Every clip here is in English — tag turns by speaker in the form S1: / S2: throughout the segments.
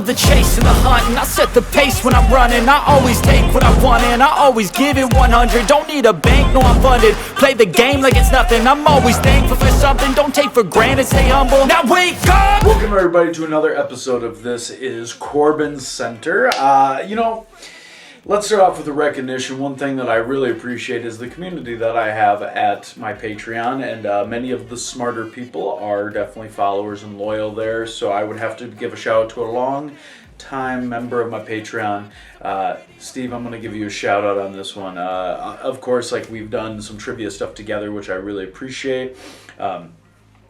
S1: the chase and the hunt, and I set the pace when I'm running. I always take what I want and I always give it 100. Don't need a bank, no I'm funded. Play the game like it's nothing. I'm always thankful for something. Don't take for granted, stay humble. Now wake up!
S2: Welcome everybody to another episode of This is CorbinCenter. Let's start off with the recognition. One thing that I really appreciate is the community that I have at my Patreon, and many of the smarter people are definitely followers and loyal there, so I would have to give a shout out to a long-time member of my Patreon. Steve, I'm going to give you a shout out on this one. Of course, we've done some trivia stuff together, which I really appreciate.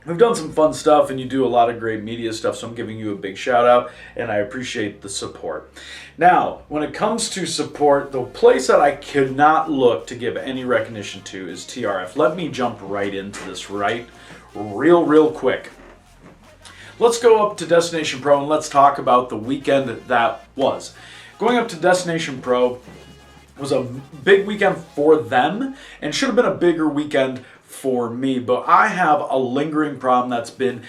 S2: We've done some fun stuff, and you do a lot of great media stuff, so I'm giving you a big shout out, and I appreciate the support. Now, when it comes to support, the place that I could not look to give any recognition to is TRF. Let me jump right into this real quick. Let's go up to Destination Pro, and let's talk about the weekend that was. Going up to Destination Pro was a big weekend for them, and should have been a bigger weekend for me, but I have a lingering problem that's been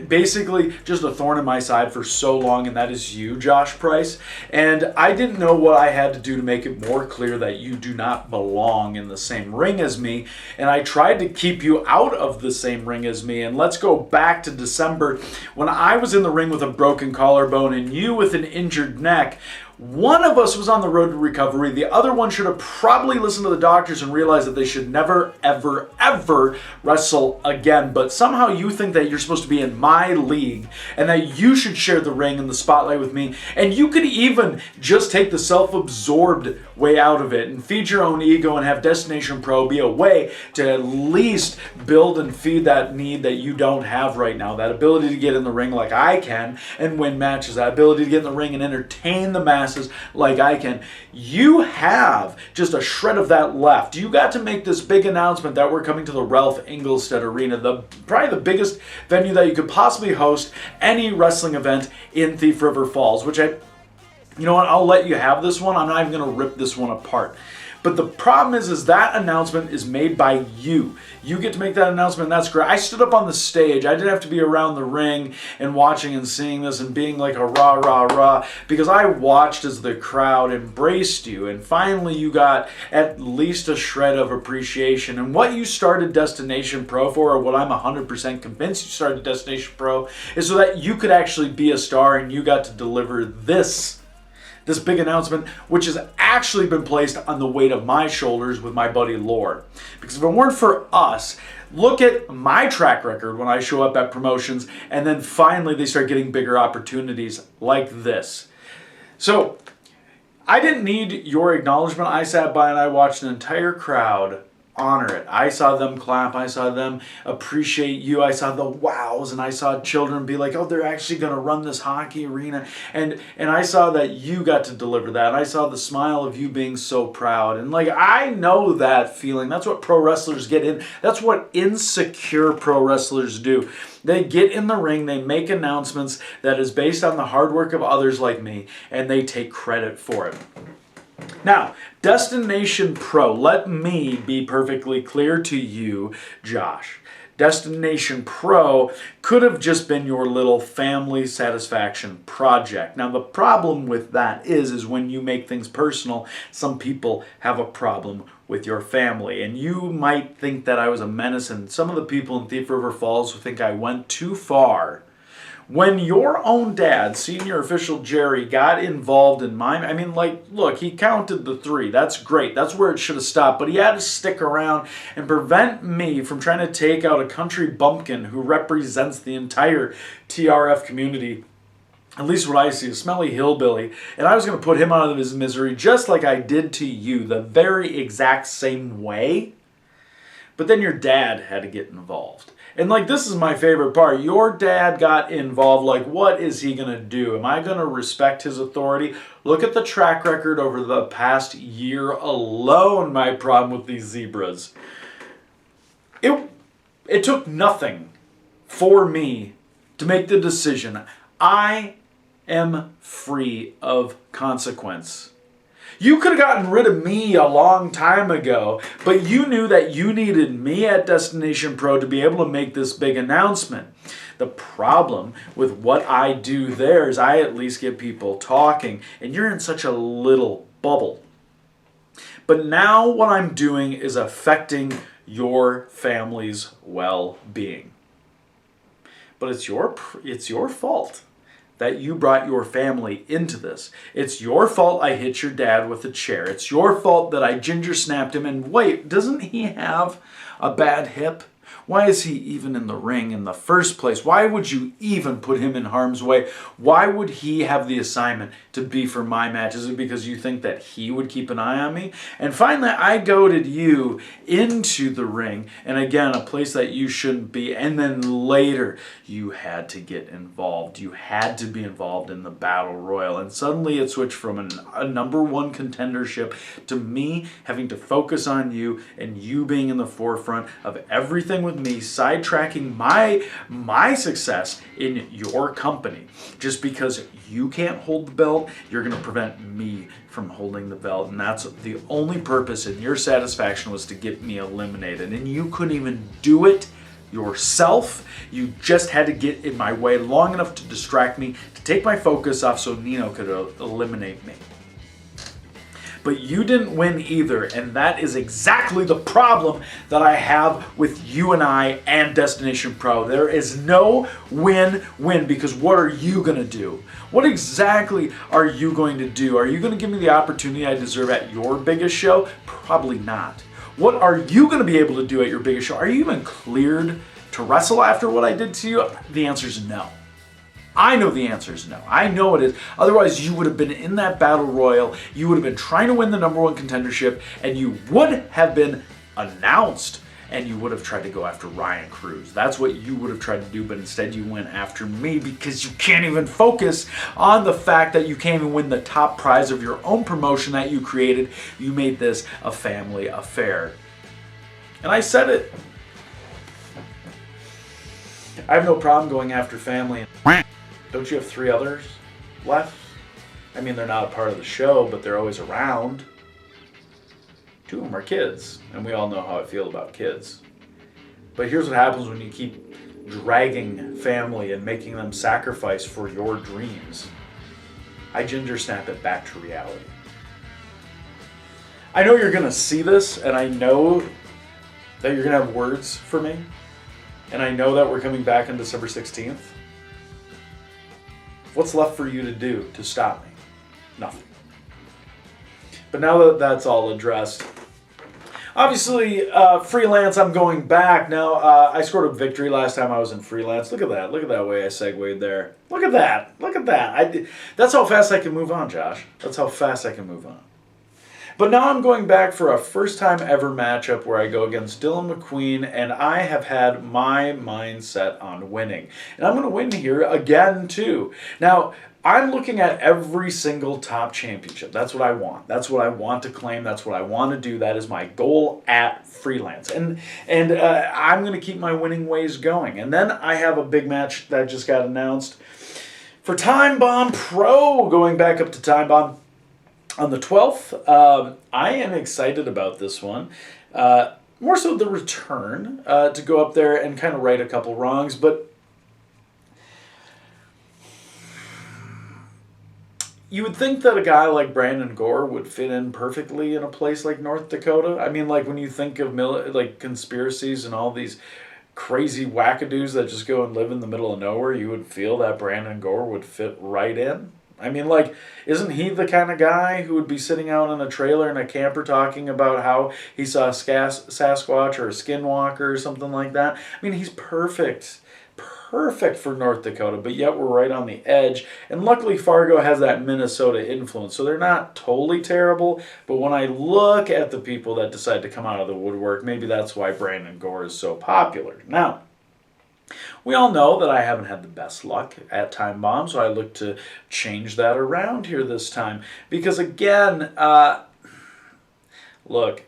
S2: basically just a thorn in my side for so long, and that is you, Josh Price. And I didn't know what I had to do to make it more clear that you do not belong in the same ring as me, and I tried to keep you out of the same ring as me. And let's go back to December when I was in the ring with a broken collarbone and you with an injured neck. One of us was on the road to recovery. The other one should have probably listened to the doctors and realized that they should never, ever wrestle again. But somehow you think that you're supposed to be in my league and that you should share the ring and the spotlight with me. And you could even just take the self-absorbed way out of it and feed your own ego and have Destination Pro be a way to at least build and feed that need that you don't have right now. That ability to get in the ring like I can and win matches. That ability to get in the ring and entertain the masses like I can. You have just a shred of that left. You got to make this big announcement that we're coming to the Ralph Engelstead Arena, probably the biggest venue that you could possibly host any wrestling event in Thief River Falls, which you know what, I'll let you have this one. I'm not even going to rip this one apart. But the problem is that announcement is made by you. You get to make that announcement, and that's great. I stood up on the stage. I didn't have to be around the ring and watching and seeing this and being like a rah, because I watched as the crowd embraced you, and finally you got at least a shred of appreciation. And what you started Destination Pro for, or what I'm 100% convinced you started Destination Pro, is so that you could actually be a star, and you got to deliver this big announcement, which has actually been placed on the weight of my shoulders with my buddy Lord. Because if it weren't for us, look at my track record when I show up at promotions, and then finally they start getting bigger opportunities like this. So I didn't need your acknowledgement. I sat by and I watched an entire crowd honor it. I saw them clap. I saw them appreciate you. I saw the wows, and I saw children be like, oh, they're actually going to run this hockey arena. And I saw that you got to deliver that. I saw the smile of you being so proud. And I know that feeling. That's what pro wrestlers get in. That's what insecure pro wrestlers do. They get in the ring, they make announcements that is based on the hard work of others like me, and they take credit for it. Now, Destination Pro, let me be perfectly clear to you, Josh. Destination Pro could have just been your little family satisfaction project. Now, the problem with that is when you make things personal, some people have a problem with your family. And you might think that I was a menace, and some of the people in Thief River Falls who think I went too far. When your own dad, senior official Jerry, got involved in mine, look, he counted the 3. That's great. That's where it should have stopped. But he had to stick around and prevent me from trying to take out a country bumpkin who represents the entire TRF community. At least what I see, a smelly hillbilly. And I was going to put him out of his misery just like I did to you, the very exact same way. But then your dad had to get involved. And this is my favorite part. Your dad got involved. What is he going to do? Am I going to respect his authority? Look at the track record over the past year alone, my problem with these zebras. It took nothing for me to make the decision. I am free of consequence. You could have gotten rid of me a long time ago, but you knew that you needed me at Destination Pro to be able to make this big announcement. The problem with what I do there is I at least get people talking, and you're in such a little bubble. But now what I'm doing is affecting your family's well-being. But it's your fault that you brought your family into this. It's your fault I hit your dad with a chair. It's your fault that I ginger snapped him. And wait, doesn't he have a bad hip? Why is he even in the ring in the first place? Why would you even put him in harm's way? Why would he have the assignment to be for my match? Is it because you think that he would keep an eye on me? And finally, I goaded you into the ring, and again, a place that you shouldn't be. And then later, you had to get involved. You had to be involved in the Battle Royal. And suddenly it switched from a number one contendership to me having to focus on you and you being in the forefront of everything with me, sidetracking my success in your company. Just because you can't hold the belt, you're going to prevent me from holding the belt. And that's the only purpose in your satisfaction was to get me eliminated. And you couldn't even do it yourself. You just had to get in my way long enough to distract me, to take my focus off so Nino could eliminate me. But you didn't win either, and that is exactly the problem that I have with you and I and Destination Pro. There is no win-win, because what are you going to do? What exactly are you going to do? Are you going to give me the opportunity I deserve at your biggest show? Probably not. What are you going to be able to do at your biggest show? Are you even cleared to wrestle after what I did to you? The answer is no. I know the answer is no. I know it is. Otherwise, you would have been in that battle royal. You would have been trying to win the number one contendership, and you would have been announced, and you would have tried to go after Ryan Cruz. That's what you would have tried to do, but instead you went after me because you can't even focus on the fact that you can't even win the top prize of your own promotion that you created. You made this a family affair. And I said it. I have no problem going after family. Don't you have 3 others left? I mean, they're not a part of the show, but they're always around. 2 of them are kids, and we all know how I feel about kids. But here's what happens when you keep dragging family and making them sacrifice for your dreams. I ginger snap it back to reality. I know you're going to see this, and I know that you're going to have words for me, and I know that we're coming back on December 16th. What's left for you to do to stop me? Nothing. But now that that's all addressed, obviously, Freelance, I'm going back. Now, I scored a victory last time I was in Freelance. Look at that. Look at that way I segued there. Look at that. Look at that. That's how fast I can move on, Josh. That's how fast I can move on. But now I'm going back for a first time ever matchup where I go against Dylan McQueen, and I have had my mind set on winning. And I'm going to win here again, too. Now, I'm looking at every single top championship. That's what I want. That's what I want to claim. That's what I want to do. That is my goal at Freelance. And I'm going to keep my winning ways going. And then I have a big match that just got announced for Timebomb Pro, going back up to Timebomb on the 12th. I am excited about this one. More so the return to go up there and kind of right a couple wrongs. But you would think that a guy like Brandon Gore would fit in perfectly in a place like North Dakota. I mean, like when you think of like conspiracies and all these crazy wackadoos that just go and live in the middle of nowhere, you would feel that Brandon Gore would fit right in. I mean, like, isn't he the kind of guy who would be sitting out in a trailer in a camper talking about how he saw a Sasquatch or a skinwalker or something like that? I mean, he's perfect for North Dakota, but yet we're right on the edge. And luckily Fargo has that Minnesota influence, so they're not totally terrible. But when I look at the people that decide to come out of the woodwork, maybe that's why Brandon Gore is so popular. Now, we all know that I haven't had the best luck at Time Bomb, so I look to change that around here this time. Because again, look,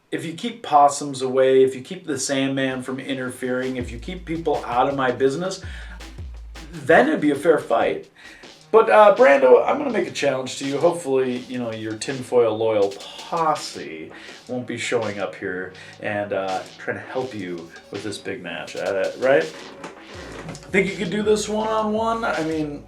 S2: if you keep possums away, if you keep the Sandman from interfering, if you keep people out of my business, then it'd be a fair fight. But Brando, I'm going to make a challenge to you. Hopefully, you know, your tinfoil loyal posse won't be showing up here and trying to help you with this big match, right? Think you could do this one-on-one? I mean,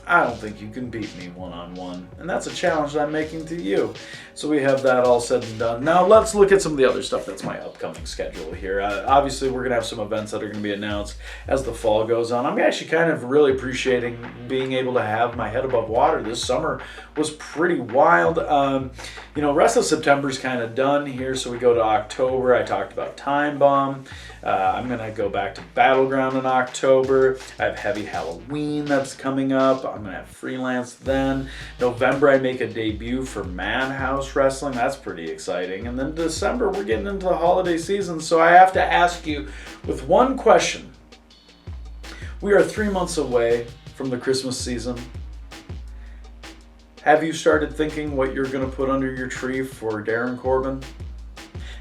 S2: I don't think you can beat me one-on-one. And that's a challenge that I'm making to you. So we have that all said and done. Now let's look at some of the other stuff that's my upcoming schedule here. Obviously, we're going to have some events that are going to be announced as the fall goes on. I'm actually kind of really appreciating being able to have my head above water. This summer was pretty wild. You know, rest of September's kind of done here, so we go to October. I talked about Timebomb. I'm going to go back to Battleground in October. I have Heavy Halloween that's coming up. I'm going to have Freelance then. November, I make a debut for Madhouse Wrestling. That's pretty exciting. And then December, we're getting into the holiday season. So I have to ask you with one question. We are 3 months away from the Christmas season. Have you started thinking what you're going to put under your tree for Darin Corbin?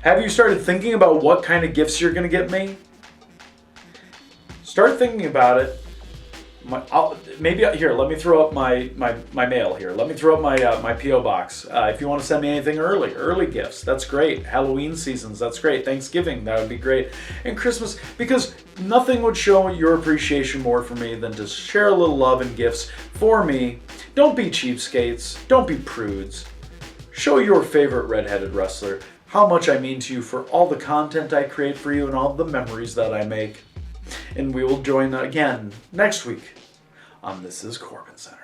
S2: Have you started thinking about what kind of gifts you're going to get me? Start thinking about it. Maybe here, let me throw up my mail here. Let me throw up my P.O. box. If you want to send me anything early gifts, that's great. Halloween seasons, that's great. Thanksgiving, that would be great. And Christmas, because nothing would show your appreciation more for me than to share a little love and gifts for me. Don't be cheapskates. Don't be prudes. Show your favorite redheaded wrestler how much I mean to you for all the content I create for you and all the memories that I make. And we will join again next week on This is CorbinCenter.